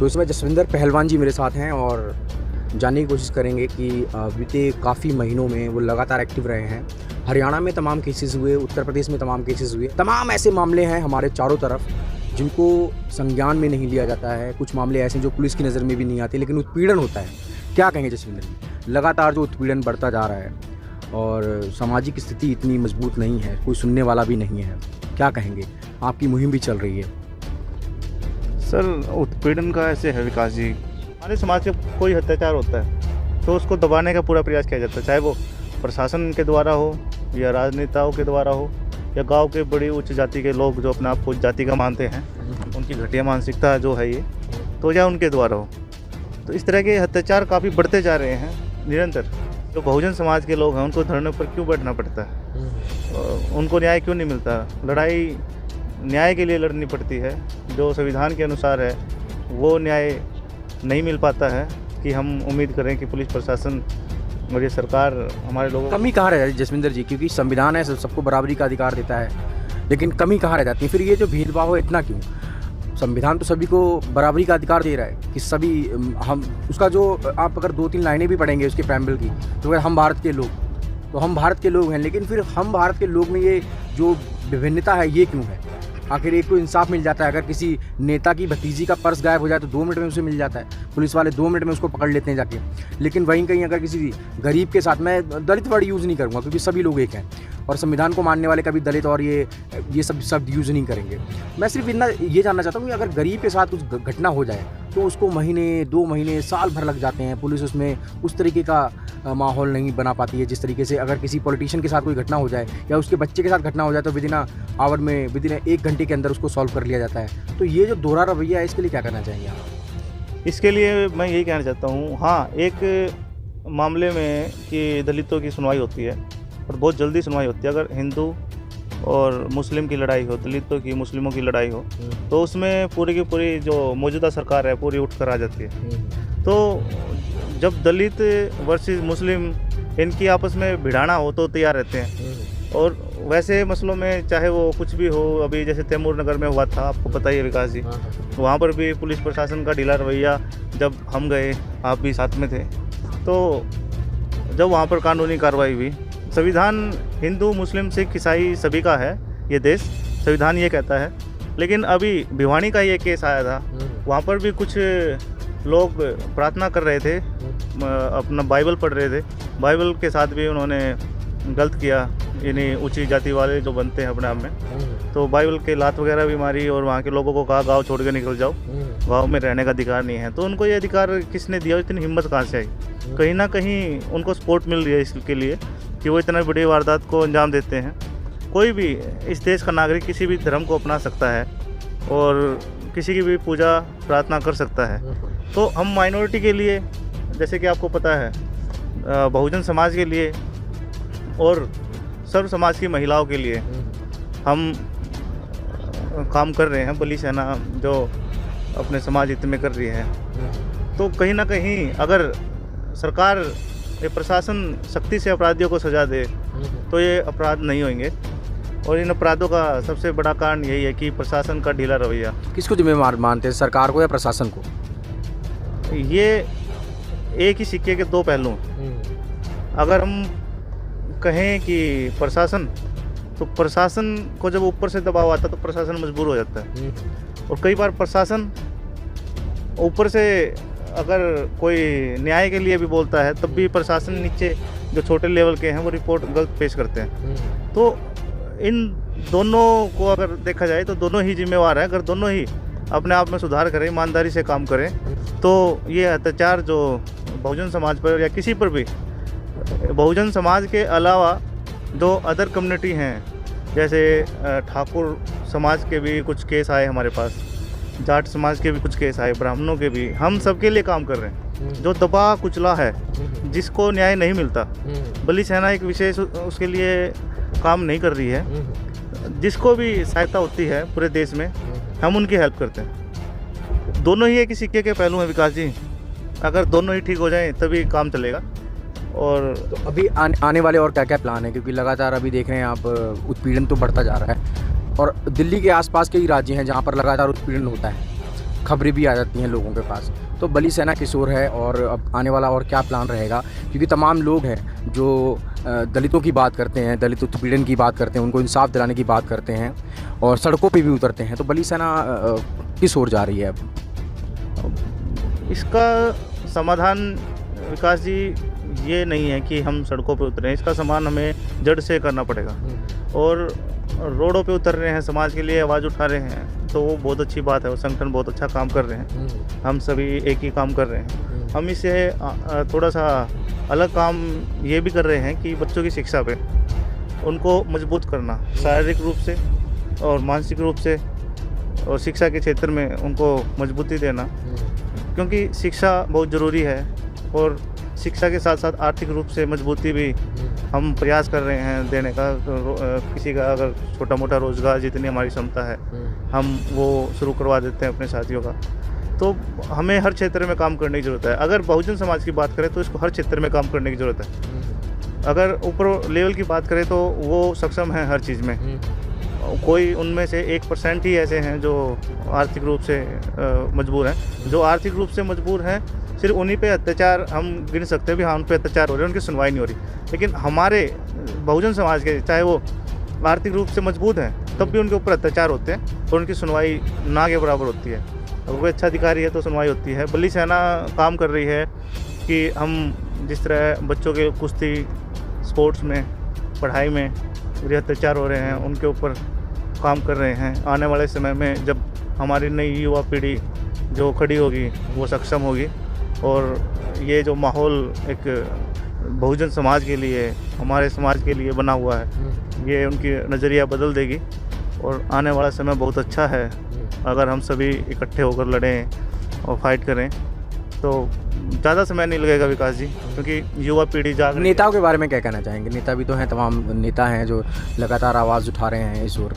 तो इसमें जसविंदर पहलवान जी मेरे साथ हैं और जानने की कोशिश करेंगे कि बीते काफ़ी महीनों में वो लगातार एक्टिव रहे हैं। हरियाणा में तमाम केसेस हुए, उत्तर प्रदेश में तमाम केसेस हुए, तमाम ऐसे मामले हैं हमारे चारों तरफ जिनको संज्ञान में नहीं लिया जाता है। कुछ मामले ऐसे हैं जो पुलिस की नज़र में भी नहीं आते, लेकिन उत्पीड़न होता है। क्या कहेंगे जसविंदर जी, लगातार जो उत्पीड़न बढ़ता जा रहा है और सामाजिक स्थिति इतनी मजबूत नहीं है, कोई सुनने वाला भी नहीं है, क्या कहेंगे? आपकी मुहिम भी चल रही है। सर, उत्पीड़न का ऐसे है विकास जी, हमारे समाज में कोई अत्याचार होता है तो उसको दबाने का पूरा प्रयास किया जाता है, चाहे वो प्रशासन के द्वारा हो या राजनेताओं के द्वारा हो या गांव के बड़ी उच्च जाति के लोग जो अपने आप को जाति का मानते हैं, उनकी घटिया मानसिकता जो है ये, तो या उनके द्वारा हो। तो इस तरह के अत्याचार काफ़ी बढ़ते जा रहे हैं निरंतर। जो बहुजन समाज के लोग हैं उनको धरने पर क्यों बैठना पड़ता है? उनको न्याय क्यों नहीं मिलता? लड़ाई न्याय के लिए लड़नी पड़ती है, जो संविधान के अनुसार है वो न्याय नहीं मिल पाता है कि हम उम्मीद करें कि पुलिस प्रशासन और ये सरकार हमारे लोगों कमी कहाँ रह जाती है जसविंदर जी? क्योंकि संविधान है, सबको बराबरी का अधिकार देता है, लेकिन कमी कहाँ रह जाती है? फिर ये जो भेदभाव है इतना क्यों? संविधान तो सभी को बराबरी का अधिकार दे रहा है कि सभी हम उसका जो आप अगर 2-3 लाइनें भी पढ़ेंगे उसके प्रेम्बल की, तो अगर हम भारत के लोग, तो हम भारत के लोग हैं, लेकिन फिर हम भारत के लोग में ये जो विभिन्नता है ये क्यों है? आखिर एक को इंसाफ मिल जाता है। अगर किसी नेता की भतीजी का पर्स गायब हो जाए तो 2 मिनट में उसे मिल जाता है, पुलिस वाले 2 मिनट में उसको पकड़ लेते हैं जाके। लेकिन वहीं कहीं अगर किसी गरीब के साथ, मैं दलित वर्ड यूज़ नहीं करूँगा क्योंकि सभी लोग एक हैं और संविधान को मानने वाले कभी दलित और ये सब शब्द यूज़ नहीं करेंगे। मैं सिर्फ इतना ये जानना चाहता हूँ कि अगर गरीब के साथ कुछ घटना हो जाए तो उसको महीने, 2 महीने, साल भर लग जाते हैं, पुलिस उसमें उस तरीके का माहौल नहीं बना पाती है जिस तरीके से अगर किसी पॉलिटिशियन के साथ कोई घटना हो जाए या उसके बच्चे के साथ घटना हो जाए तो विदिन आवर में, विदिन 1 घंटे के अंदर उसको सॉल्व कर लिया जाता है। तो ये जो दोहरा रवैया है, इसके लिए क्या करना चाहिए आप? इसके लिए मैं यही कहना चाहता हूँ, हाँ, एक मामले में कि दलितों की सुनवाई होती है और बहुत जल्दी सुनवाई होती है। अगर हिंदू और मुस्लिम की लड़ाई हो, दलितों की मुस्लिमों की लड़ाई हो, तो उसमें पूरी की पूरी जो मौजूदा सरकार है पूरी उठ कर आ जाती है। तो जब दलित वर्सेस मुस्लिम इनकी आपस में भिड़ाना हो तो तैयार रहते हैं। और वैसे मसलों में चाहे वो कुछ भी हो, अभी जैसे तैमूर नगर में हुआ था, आपको पता ही है विकास जी, वहाँ पर भी पुलिस प्रशासन का ढीला रवैया, जब हम गए, आप भी साथ में थे, तो जब वहाँ पर कानूनी कार्रवाई हुई, संविधान हिंदू मुस्लिम सिख ईसाई सभी का है ये देश, संविधान ये कहता है। लेकिन अभी भिवानी का ये केस आया था, वहाँ पर भी कुछ लोग प्रार्थना कर रहे थे, अपना बाइबल पढ़ रहे थे, बाइबल के साथ भी उन्होंने गलत किया, यानी ऊंची जाति वाले जो बनते हैं अपने आप में, तो बाइबल के लात वगैरह भी मारी और वहाँ के लोगों को कहा गांव छोड़ के निकल जाओ, गांव में रहने का अधिकार नहीं है। तो उनको ये अधिकार किसने दिया? इतनी हिम्मत कहाँ से आई? कहीं ना कहीं उनको सपोर्ट मिल रही है इसके लिए कि वो इतना बड़ी वारदात को अंजाम देते हैं। कोई भी इस देश का नागरिक किसी भी धर्म को अपना सकता है और किसी की भी पूजा प्रार्थना कर सकता है। तो हम माइनॉरिटी के लिए, जैसे कि आपको पता है, बहुजन समाज के लिए और सर्व समाज की महिलाओं के लिए हम काम कर रहे हैं। बली सेना जो अपने समाज हित में कर रही है, तो कहीं ना कहीं अगर सरकार या प्रशासन सख्ती से अपराधियों को सजा दे तो ये अपराध नहीं होंगे। और इन अपराधों का सबसे बड़ा कारण यही है कि प्रशासन का ढीला रवैया। किसको जिम्मेवार मानते हैं, सरकार को या प्रशासन को? ये एक ही सिक्के के 2 पहलू हैं। अगर हम कहें कि प्रशासन, तो प्रशासन को जब ऊपर से दबाव आता है तो प्रशासन मजबूर हो जाता है। और कई बार प्रशासन ऊपर से अगर कोई न्याय के लिए भी बोलता है तब भी प्रशासन नीचे जो छोटे लेवल के हैं वो रिपोर्ट गलत पेश करते हैं। तो इन दोनों को अगर देखा जाए तो दोनों ही जिम्मेवार हैं। अगर दोनों ही अपने आप में सुधार करें, ईमानदारी से काम करें, तो ये अत्याचार जो बहुजन समाज पर या किसी पर भी, बहुजन समाज के अलावा जो अदर कम्युनिटी हैं, जैसे ठाकुर समाज के भी कुछ केस आए हमारे पास, जाट समाज के भी कुछ केस आए, ब्राह्मणों के भी, हम सबके लिए काम कर रहे हैं। जो दबा कुचला है, जिसको न्याय नहीं मिलता, बली सेना एक विशेष उसके लिए काम नहीं कर रही है। जिसको भी सहायता होती है पूरे देश में, हम उनकी हेल्प करते हैं। दोनों ही एक ही सिक्के के पहलू हैं विकास जी। अगर दोनों ही ठीक हो जाएं तभी काम चलेगा। और तो अभी आने वाले और क्या क्या प्लान है? क्योंकि लगातार अभी देख रहे हैं आप, उत्पीड़न तो बढ़ता जा रहा है और दिल्ली के आसपास के ही राज्य हैं जहाँ पर लगातार उत्पीड़न होता है। खबरें भी आ जाती हैं लोगों के पास। तो बली सेना किस ओर है और अब आने वाला और क्या प्लान रहेगा, क्योंकि तमाम लोग हैं जो दलितों की बात करते हैं, दलित उत्पीड़न की बात करते हैं, उनको इंसाफ दिलाने की बात करते हैं और सड़कों पे भी उतरते हैं। तो बली सेना किस ओर जा रही है अब? इसका समाधान विकास जी ये नहीं है कि हम सड़कों पे उतरें, इसका समाधान हमें जड़ से करना पड़ेगा। और रोडों पे उतर रहे हैं, समाज के लिए आवाज़ उठा रहे हैं, तो वो बहुत अच्छी बात है। वो संगठन बहुत अच्छा काम कर रहे हैं, हम सभी एक ही काम कर रहे हैं। हम इसे थोड़ा सा अलग काम ये भी कर रहे हैं कि बच्चों की शिक्षा पे उनको मजबूत करना, शारीरिक रूप से और मानसिक रूप से, और शिक्षा के क्षेत्र में उनको मजबूती देना, क्योंकि शिक्षा बहुत ज़रूरी है। और शिक्षा के साथ साथ आर्थिक रूप से मजबूती भी हम प्रयास कर रहे हैं देने का। किसी का अगर छोटा मोटा रोज़गार जितनी हमारी क्षमता है हम वो शुरू करवा देते हैं अपने साथियों का। तो हमें हर क्षेत्र में काम करने की ज़रूरत है। अगर बहुजन समाज की बात करें तो इसको हर क्षेत्र में काम करने की ज़रूरत है। अगर ऊपर लेवल की बात करें तो वो सक्षम है हर चीज़ में। कोई उनमें से 1% ही ऐसे हैं जो आर्थिक रूप से मजबूर हैं। जो आर्थिक रूप से मजबूर हैं सिर्फ उन्हीं पे अत्याचार हम गिन सकते हैं भी, हाँ उन पे अत्याचार हो रहे हैं, उनकी सुनवाई नहीं हो रही। लेकिन हमारे बहुजन समाज के चाहे वो आर्थिक रूप से मजबूत हैं तब भी उनके ऊपर अत्याचार होते हैं और उनकी सुनवाई ना के बराबर होती है। अगर कोई अच्छा अधिकारी है तो सुनवाई होती है। बली सेना काम कर रही है कि हम जिस तरह बच्चों के कुश्ती, स्पोर्ट्स में, पढ़ाई में जो अत्याचार हो रहे हैं उनके ऊपर काम कर रहे हैं। आने वाले समय में जब हमारी नई युवा पीढ़ी जो खड़ी होगी वो सक्षम होगी और ये जो माहौल एक बहुजन समाज के लिए, हमारे समाज के लिए बना हुआ है, ये उनकी नज़रिया बदल देगी और आने वाला समय बहुत अच्छा है। अगर हम सभी इकट्ठे होकर लड़ें और फाइट करें तो ज़्यादा समय नहीं लगेगा विकास जी, क्योंकि युवा पीढ़ी जाग रही है। नेताओं के बारे में क्या कहना चाहेंगे? नेता भी तो हैं, तमाम नेता हैं जो लगातार आवाज़ उठा रहे हैं इस ओर,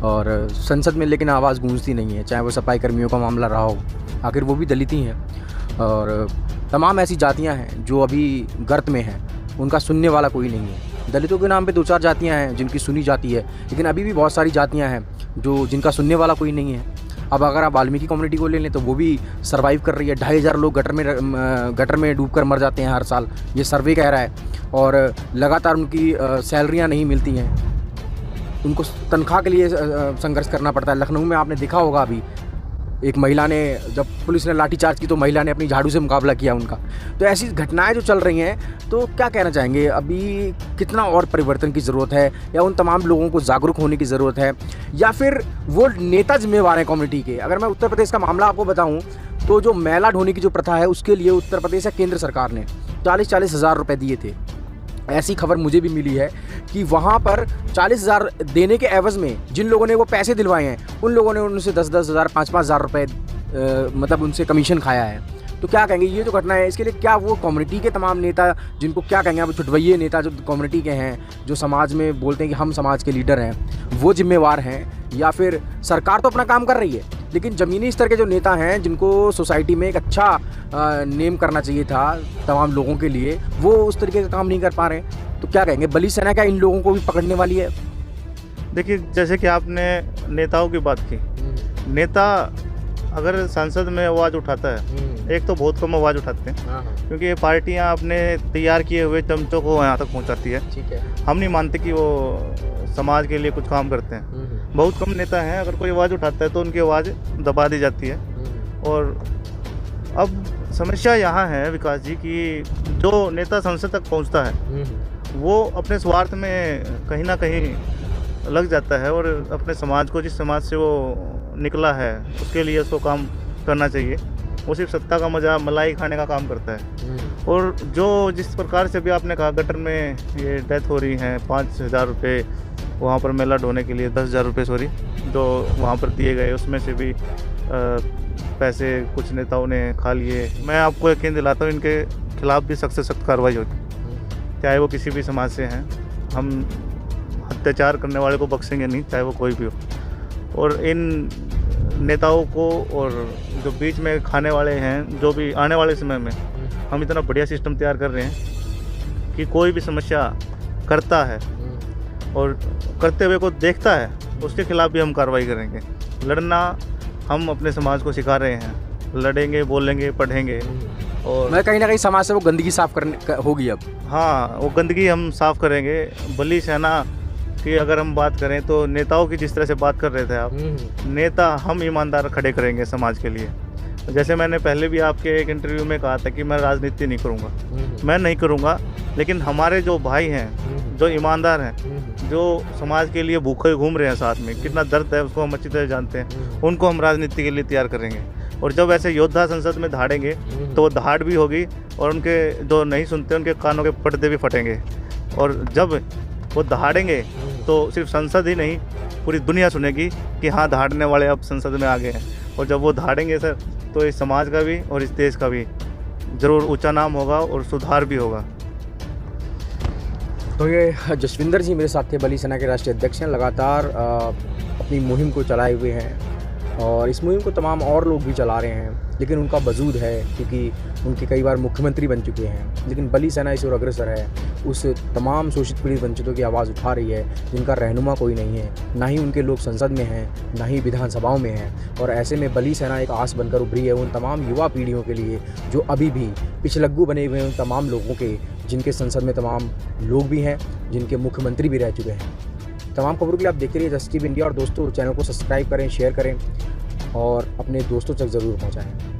और संसद में लेकिन आवाज़ गूंजती नहीं है। चाहे वो सफाई कर्मियों का मामला रहा हो, आखिर वो भी दलित ही हैं, और तमाम ऐसी जातियां हैं जो अभी गर्त में हैं, उनका सुनने वाला कोई नहीं है। दलितों के नाम पे 2-4 जातियां हैं जिनकी सुनी जाती है, लेकिन अभी भी बहुत सारी जातियां हैं जो जिनका सुनने वाला कोई नहीं है। अब अगर आप वाल्मीकि कम्युनिटी को ले लें तो वो भी सर्वाइव कर रही है। 2,500 लोग गटर में डूबकर मर जाते हैं हर साल, ये सर्वे कह रहा है, और लगातार उनकी सैलरियाँ नहीं मिलती हैं, उनको तनख्वाह के लिए संघर्ष करना पड़ता है। लखनऊ में आपने देखा होगा, अभी एक महिला ने, जब पुलिस ने लाठीचार्ज की तो महिला ने अपनी झाड़ू से मुकाबला किया उनका। तो ऐसी घटनाएं जो चल रही हैं, तो क्या कहना चाहेंगे, अभी कितना और परिवर्तन की ज़रूरत है, या उन तमाम लोगों को जागरूक होने की ज़रूरत है, या फिर वो नेता जिम्मेवार हैं कम्युनिटी के? अगर मैं उत्तर प्रदेश का मामला आपको बताऊं तो जो मैला ढोने की जो प्रथा है उसके लिए उत्तर प्रदेश या केंद्र सरकार ने 40-40 हज़ार रुपये दिए थे। ऐसी खबर मुझे भी मिली है कि वहाँ पर 40,000 देने के एवज़ में जिन लोगों ने वो पैसे दिलवाए हैं उन लोगों ने उनसे 10-10 हज़ार, 5-5 हज़ार रुपये मतलब उनसे कमीशन खाया है। तो क्या कहेंगे, ये जो घटना है इसके लिए क्या वो कम्युनिटी के तमाम नेता, जिनको क्या कहेंगे आप, छुटवैये नेता जो कम्युनिटी के हैं, जो समाज में बोलते हैं कि हम समाज के लीडर हैं, वो जिम्मेवार हैं, या फिर सरकार तो अपना काम कर रही है लेकिन ज़मीनी स्तर के जो नेता हैं जिनको सोसाइटी में एक अच्छा नेम करना चाहिए था तमाम लोगों के लिए, वो उस तरीके का काम नहीं कर पा रहे? तो क्या कहेंगे, बली सेना क्या इन लोगों को भी पकड़ने वाली है? देखिए, जैसे कि आपने नेताओं की बात की, नेता अगर संसद में आवाज़ उठाता है, एक तो बहुत कम आवाज़ उठाते हैं, क्योंकि ये पार्टियां अपने तैयार किए हुए चमचों को यहाँ तक पहुँचाती है। ठीक है, हम नहीं मानते कि वो समाज के लिए कुछ काम करते हैं। बहुत कम नेता हैं, अगर कोई आवाज़ उठाता है तो उनकी आवाज़ दबा दी जाती है। और अब समस्या यहाँ है विकास जी कि जो नेता संसद तक पहुँचता है वो अपने स्वार्थ में कहीं ना कहीं लग जाता है, और अपने समाज को, जिस समाज से वो निकला है उसके लिए उसको काम करना चाहिए। वो सिर्फ सत्ता का मजा, मलाई खाने का काम करता है। और जो जिस प्रकार से भी आपने कहा, गटर में ये डेथ हो रही हैं, 5,000 रुपये वहाँ पर मेला ढोने के लिए, 10,000 रुपये सॉरी जो वहाँ पर दिए गए, उसमें से भी पैसे कुछ नेताओं ने खा लिए। मैं आपको यकीन दिलाता हूँ इनके खिलाफ़ भी सख्त से सख्त कार्रवाई होगी, चाहे वो किसी भी समाज से हैं। हम अत्याचार करने वाले को बख्शेंगे नहीं, चाहे वो कोई भी हो। और इन नेताओं को और जो बीच में खाने वाले हैं, जो भी आने वाले समय में हम इतना बढ़िया सिस्टम तैयार कर रहे हैं कि कोई भी समस्या करता है और करते हुए को देखता है, उसके खिलाफ़ भी हम कार्रवाई करेंगे। लड़ना हम अपने समाज को सिखा रहे हैं, लड़ेंगे, बोलेंगे, पढ़ेंगे। और मैं कहीं ना कहीं समाज से वो गंदगी साफ करने होगी अब। हाँ, वो गंदगी हम साफ़ करेंगे। बली सेना की अगर हम बात करें तो नेताओं की जिस तरह से बात कर रहे थे आप, नेता हम ईमानदार खड़े करेंगे समाज के लिए। जैसे मैंने पहले भी आपके एक इंटरव्यू में कहा था कि मैं राजनीति नहीं करूँगा, मैं नहीं करूँगा, लेकिन हमारे जो भाई हैं, जो ईमानदार हैं, जो समाज के लिए भूखे घूम रहे हैं साथ में, कितना दर्द है उसको हम अच्छी तरह जानते हैं, उनको हम राजनीति के लिए तैयार करेंगे। और जब ऐसे योद्धा संसद में दहाड़ेंगे तो वो दहाड़ भी होगी और उनके जो नहीं सुनते उनके कानों के पर्दे भी फटेंगे। और जब वो दहाड़ेंगे तो सिर्फ संसद ही नहीं, पूरी दुनिया सुनेगी कि हाँ, दहाड़ने वाले अब संसद में आ गए हैं। और जब वो दहाड़ेंगे सर, तो इस समाज का भी और इस देश का भी ज़रूर ऊंचा नाम होगा और सुधार भी होगा। तो ये जसविंदर जी मेरे साथ थे, बली सेना के राष्ट्रीय अध्यक्ष हैं, लगातार अपनी मुहिम को चलाए हुए हैं और इस मुहिम को तमाम और लोग भी चला रहे हैं, लेकिन उनका वजूद है क्योंकि उनके कई बार मुख्यमंत्री बन चुके हैं। लेकिन बली सेना इस ओर अग्रसर है, उस तमाम शोषित पीड़ित वंचितों की आवाज़ उठा रही है जिनका रहनुमा कोई नहीं है, ना ही उनके लोग संसद में हैं, ना ही विधानसभाओं में हैं। और ऐसे में बली सेना एक आस बनकर उभरी है उन तमाम युवा पीढ़ियों के लिए जो अभी भी पिछलग्गू बने हुए हैं, उन तमाम लोगों के जिनके संसद में तमाम लोग भी हैं, जिनके मुख्यमंत्री भी रह चुके हैं। तमाम खबरों के लिए आप देखते रहिए जस टीवी इंडिया। और दोस्तों, चैनल को सब्सक्राइब करें, शेयर करें और अपने दोस्तों तक ज़रूर पहुँचाएँ।